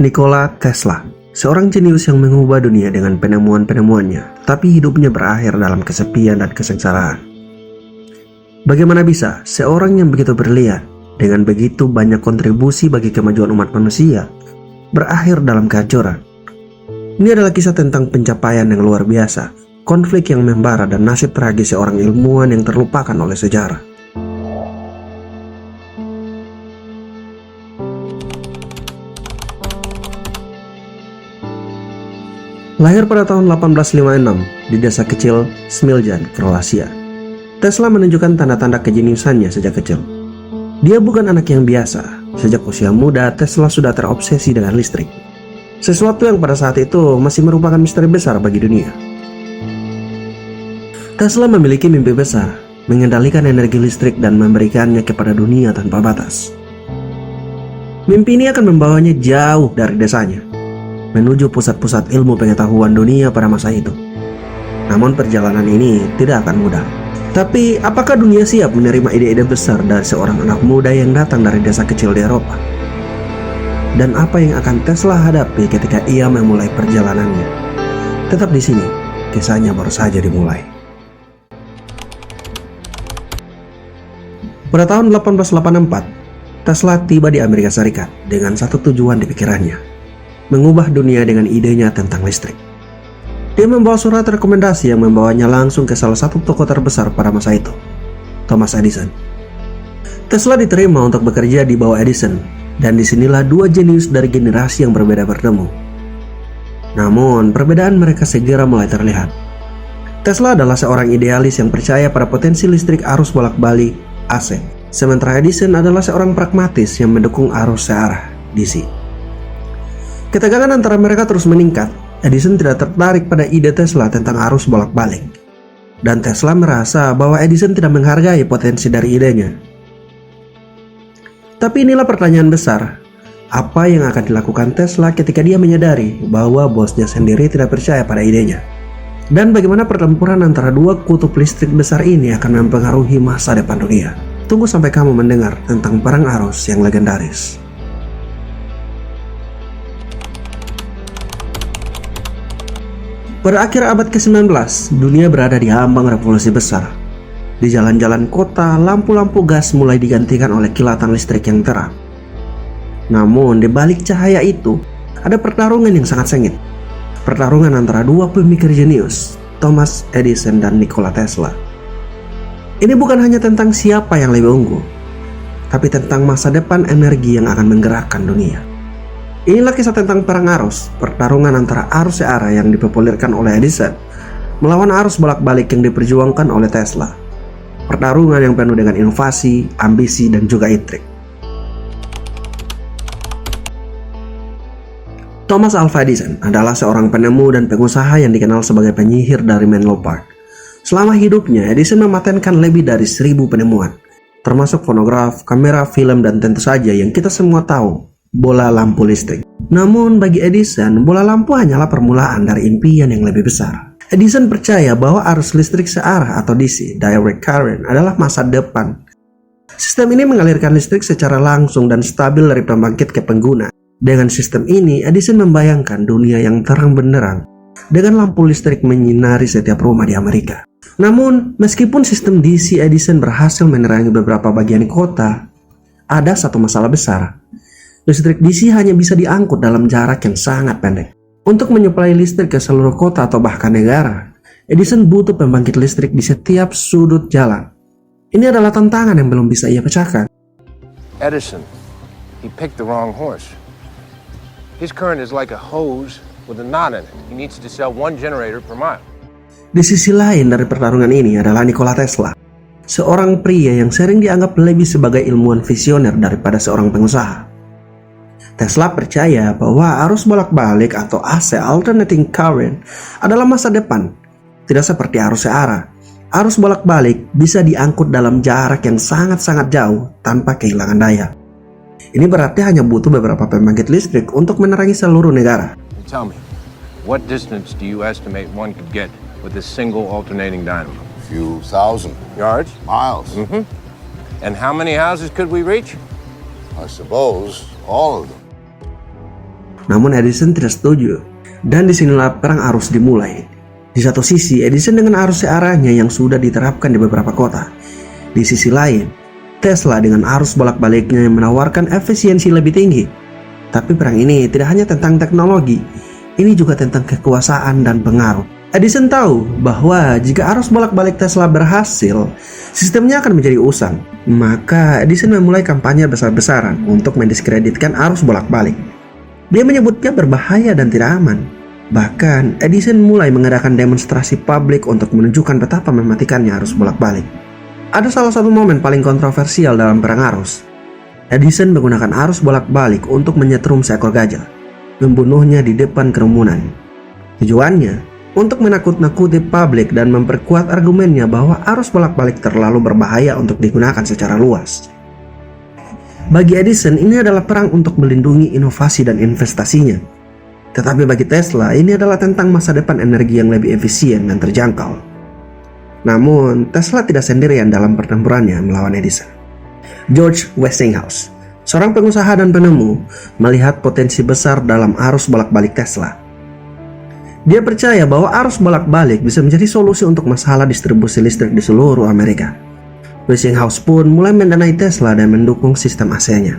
Nikola Tesla, seorang jenius yang mengubah dunia dengan penemuan-penemuannya, tapi hidupnya berakhir dalam kesepian dan kesengsaraan. Bagaimana bisa seorang yang begitu brilian, dengan begitu banyak kontribusi bagi kemajuan umat manusia, berakhir dalam kehancuran? Ini adalah kisah tentang pencapaian yang luar biasa, konflik yang membara, dan nasib tragis seorang ilmuwan yang terlupakan oleh sejarah. Lahir pada tahun 1856 di desa kecil Smiljan, Kroasia, Tesla menunjukkan tanda-tanda kejeniusannya sejak kecil. Dia bukan anak yang biasa. Sejak usia muda, Tesla sudah terobsesi dengan listrik. Sesuatu yang pada saat itu masih merupakan misteri besar bagi dunia. Tesla memiliki mimpi besar, mengendalikan energi listrik dan memberikannya kepada dunia tanpa batas. Mimpi ini akan membawanya jauh dari desanya, menuju pusat-pusat ilmu pengetahuan dunia pada masa itu. Namun perjalanan ini tidak akan mudah. Tapi apakah dunia siap menerima ide-ide besar dari seorang anak muda yang datang dari desa kecil di Eropa? Dan apa yang akan Tesla hadapi ketika ia memulai perjalanannya? Tetap di sini, kisahnya baru saja dimulai. Pada tahun 1884, Tesla tiba di Amerika Serikat dengan satu tujuan di pikirannya: mengubah dunia dengan idenya tentang listrik. Dia membawa surat rekomendasi yang membawanya langsung ke salah satu tokoh terbesar pada masa itu, Thomas Edison. Tesla diterima untuk bekerja di bawah Edison, dan disinilah dua jenius dari generasi yang berbeda bertemu. Namun, perbedaan mereka segera mulai terlihat. Tesla adalah seorang idealis yang percaya pada potensi listrik arus bolak-balik AC, sementara Edison adalah seorang pragmatis yang mendukung arus searah DC. Ketegangan antara mereka terus meningkat. Edison tidak tertarik pada ide Tesla tentang arus bolak-balik, dan Tesla merasa bahwa Edison tidak menghargai potensi dari idenya. Tapi inilah pertanyaan besar: apa yang akan dilakukan Tesla ketika dia menyadari bahwa bosnya sendiri tidak percaya pada idenya? Dan bagaimana pertempuran antara dua kutub listrik besar ini akan mempengaruhi masa depan dunia? Tunggu sampai kamu mendengar tentang perang arus yang legendaris. Pada akhir abad ke-19, dunia berada di ambang revolusi besar. Di jalan-jalan kota, lampu-lampu gas mulai digantikan oleh kilatan listrik yang terang. Namun, di balik cahaya itu, ada pertarungan yang sangat sengit. Pertarungan antara dua pemikir jenius, Thomas Edison dan Nikola Tesla. Ini bukan hanya tentang siapa yang lebih unggul, tapi tentang masa depan energi yang akan menggerakkan dunia. Inilah kisah tentang perang arus, pertarungan antara arus searah yang dipopulerkan oleh Edison melawan arus bolak-balik yang diperjuangkan oleh Tesla. Pertarungan yang penuh dengan inovasi, ambisi, dan juga intrik. Thomas Alva Edison adalah seorang penemu dan pengusaha yang dikenal sebagai penyihir dari Menlo Park. Selama hidupnya, Edison mematenkan lebih dari 1000 penemuan, termasuk fonograf, kamera, film, dan tentu saja yang kita semua tahu, bola lampu listrik. Namun bagi Edison, bola lampu hanyalah permulaan dari impian yang lebih besar. Edison percaya bahwa arus listrik searah atau DC, direct current, adalah masa depan. Sistem ini mengalirkan listrik secara langsung dan stabil dari pembangkit ke pengguna. Dengan sistem ini, Edison membayangkan dunia yang terang benderang dengan lampu listrik menyinari setiap rumah di Amerika. Namun, meskipun sistem DC Edison berhasil menerangi beberapa bagian kota, ada satu masalah besar. Listrik DC hanya bisa diangkut dalam jarak yang sangat pendek. Untuk menyuplai listrik ke seluruh kota atau bahkan negara, Edison butuh pembangkit listrik di setiap sudut jalan. Ini adalah tantangan yang belum bisa ia pecahkan. Edison, he picked the wrong horse. His current is like a hose with a knot in it. He needs to sell 1 generator per mile. Di sisi lain dari pertarungan ini adalah Nikola Tesla, seorang pria yang sering dianggap lebih sebagai ilmuwan visioner daripada seorang pengusaha. Tesla percaya bahwa arus bolak-balik atau AC, alternating current, adalah masa depan. Tidak seperti arus searah. Arus bolak-balik bisa diangkut dalam jarak yang sangat-sangat jauh tanpa kehilangan daya. Ini berarti hanya butuh beberapa pembangkit listrik untuk menerangi seluruh negara. Tell me, what distance do you estimate one could get with a single alternating dynamo? A few thousand Yards? miles. And how many houses could we reach? I suppose all of them. Namun Edison tidak setuju, dan disinilah perang arus dimulai. Di satu sisi, Edison dengan arus searahnya yang sudah diterapkan di beberapa kota. Di sisi lain, Tesla dengan arus bolak-baliknya yang menawarkan efisiensi lebih tinggi. Tapi perang ini tidak hanya tentang teknologi, ini juga tentang kekuasaan dan pengaruh. Edison tahu bahwa jika arus bolak-balik Tesla berhasil, sistemnya akan menjadi usang. Maka Edison memulai kampanye besar-besaran untuk mendiskreditkan arus bolak-balik. Dia menyebutnya berbahaya dan tidak aman. Bahkan Edison mulai mengadakan demonstrasi publik untuk menunjukkan betapa mematikannya arus bolak-balik. Ada salah satu momen paling kontroversial dalam perang arus. Edison menggunakan arus bolak-balik untuk menyetrum seekor gajah, membunuhnya di depan kerumunan. Tujuannya untuk menakut-nakuti publik dan memperkuat argumennya bahwa arus bolak-balik terlalu berbahaya untuk digunakan secara luas. Bagi Edison, ini adalah perang untuk melindungi inovasi dan investasinya. Tetapi bagi Tesla, ini adalah tentang masa depan energi yang lebih efisien dan terjangkau. Namun, Tesla tidak sendirian dalam pertempurannya melawan Edison. George Westinghouse, seorang pengusaha dan penemu, melihat potensi besar dalam arus bolak-balik Tesla. Dia percaya bahwa arus bolak-balik bisa menjadi solusi untuk masalah distribusi listrik di seluruh Amerika. Westinghouse pun mulai mendanai Tesla dan mendukung sistem AC-nya.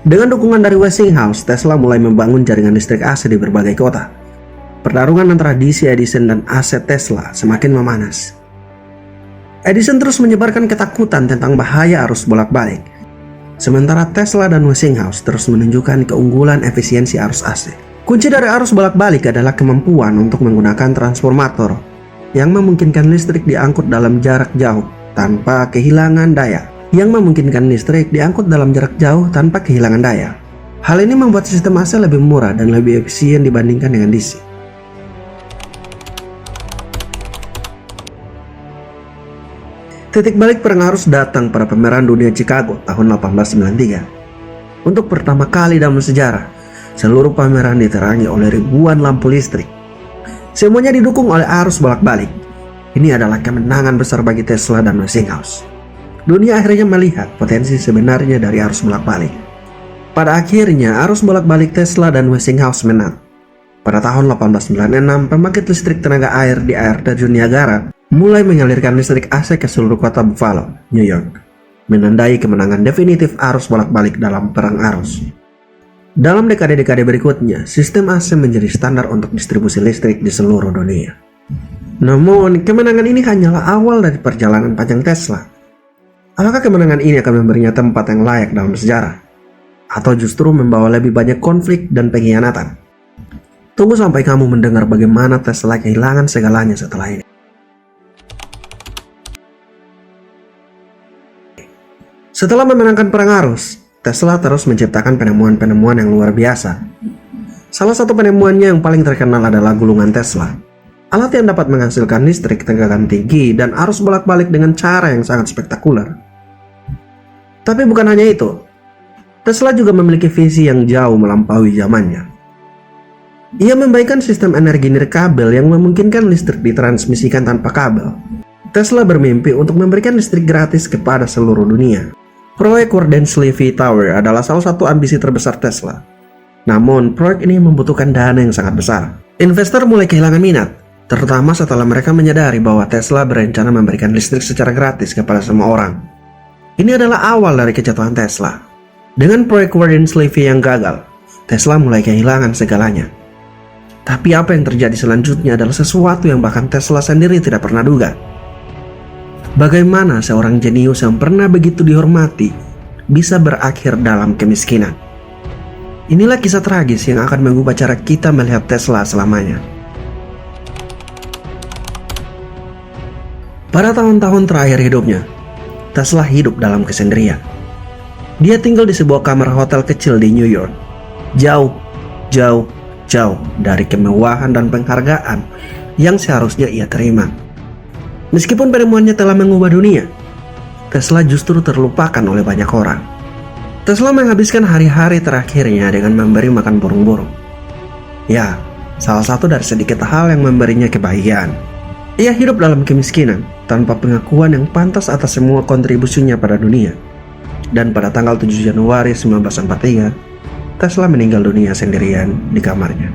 Dengan dukungan dari Westinghouse, Tesla mulai membangun jaringan listrik AC di berbagai kota. Pertarungan antara DC Edison dan AC Tesla semakin memanas. Edison terus menyebarkan ketakutan tentang bahaya arus bolak-balik, sementara Tesla dan Westinghouse terus menunjukkan keunggulan efisiensi arus AC. Kunci dari arus bolak-balik adalah kemampuan untuk menggunakan transformator yang memungkinkan listrik diangkut dalam jarak jauh tanpa kehilangan daya. Hal ini membuat sistem AC lebih murah dan lebih efisien dibandingkan dengan DC. Titik balik perang arus datang pada pameran dunia Chicago tahun 1893. Untuk pertama kali dalam sejarah, seluruh pameran diterangi oleh ribuan lampu listrik. Semuanya didukung oleh arus bolak-balik. Ini adalah kemenangan besar bagi Tesla dan Westinghouse. Dunia akhirnya melihat potensi sebenarnya dari arus bolak-balik. Pada akhirnya, arus bolak-balik Tesla dan Westinghouse menang. Pada tahun 1896, pembangkit listrik tenaga air di air terjun Niagara mulai mengalirkan listrik AC ke seluruh kota Buffalo, New York, menandai kemenangan definitif arus bolak-balik dalam perang arus. Dalam dekade-dekade berikutnya, sistem AC menjadi standar untuk distribusi listrik di seluruh dunia. Namun, kemenangan ini hanyalah awal dari perjalanan panjang Tesla. Apakah kemenangan ini akan memberinya tempat yang layak dalam sejarah? Atau justru membawa lebih banyak konflik dan pengkhianatan? Tunggu sampai kamu mendengar bagaimana Tesla kehilangan segalanya setelah ini. Setelah memenangkan perang arus, Tesla terus menciptakan penemuan-penemuan yang luar biasa. Salah satu penemuannya yang paling terkenal adalah gulungan Tesla, alat yang dapat menghasilkan listrik tegangan tinggi dan arus bolak-balik dengan cara yang sangat spektakuler. Tapi bukan hanya itu, Tesla juga memiliki visi yang jauh melampaui zamannya. Ia membaikkan sistem energi nirkabel yang memungkinkan listrik ditransmisikan tanpa kabel. Tesla bermimpi untuk memberikan listrik gratis kepada seluruh dunia. Proyek Wardensley Tower adalah salah satu ambisi terbesar Tesla. Namun, proyek ini membutuhkan dana yang sangat besar. Investor mulai kehilangan minat, terutama setelah mereka menyadari bahwa Tesla berencana memberikan listrik secara gratis kepada semua orang. Ini adalah awal dari kejatuhan Tesla. Dengan proyek Wardensley yang gagal, Tesla mulai kehilangan segalanya. Tapi apa yang terjadi selanjutnya adalah sesuatu yang bahkan Tesla sendiri tidak pernah duga. Bagaimana seorang jenius yang pernah begitu dihormati bisa berakhir dalam kemiskinan? Inilah kisah tragis yang akan mengubah cara kita melihat Tesla selamanya. Pada tahun-tahun terakhir hidupnya, Tesla hidup dalam kesendirian. Dia tinggal di sebuah kamar hotel kecil di New York, jauh dari kemewahan dan penghargaan yang seharusnya ia terima. Meskipun penemuannya telah mengubah dunia, Tesla justru terlupakan oleh banyak orang. Tesla menghabiskan hari-hari terakhirnya dengan memberi makan burung-burung. Ya, salah satu dari sedikit hal yang memberinya kebahagiaan. Ia hidup dalam kemiskinan, tanpa pengakuan yang pantas atas semua kontribusinya pada dunia. Dan pada tanggal 7 Januari 1943, Tesla meninggal dunia sendirian di kamarnya.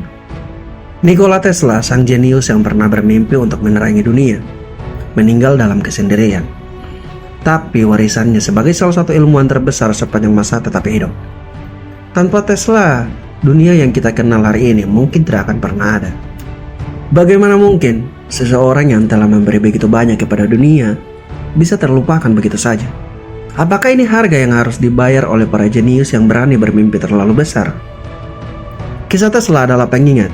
Nikola Tesla, sang jenius yang pernah bermimpi untuk menerangi dunia, meninggal dalam kesendirian. Tapi warisannya sebagai salah satu ilmuwan terbesar sepanjang masa tetap hidup. Tanpa Tesla, dunia yang kita kenal hari ini mungkin tidak akan pernah ada. Bagaimana mungkin seseorang yang telah memberi begitu banyak kepada dunia bisa terlupakan begitu saja? Apakah ini harga yang harus dibayar oleh para jenius yang berani bermimpi terlalu besar? Kisah Tesla adalah pengingat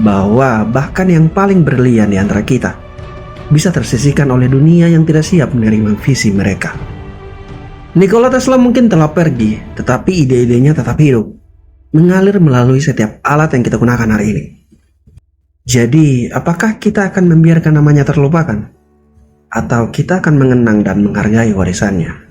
bahwa bahkan yang paling brilian di antara kita bisa tersisihkan oleh dunia yang tidak siap menerima visi mereka. Nikola Tesla mungkin telah pergi, tetapi ide-idenya tetap hidup, mengalir melalui setiap alat yang kita gunakan hari ini. Jadi, apakah kita akan membiarkan namanya terlupakan? Atau kita akan mengenang dan menghargai warisannya?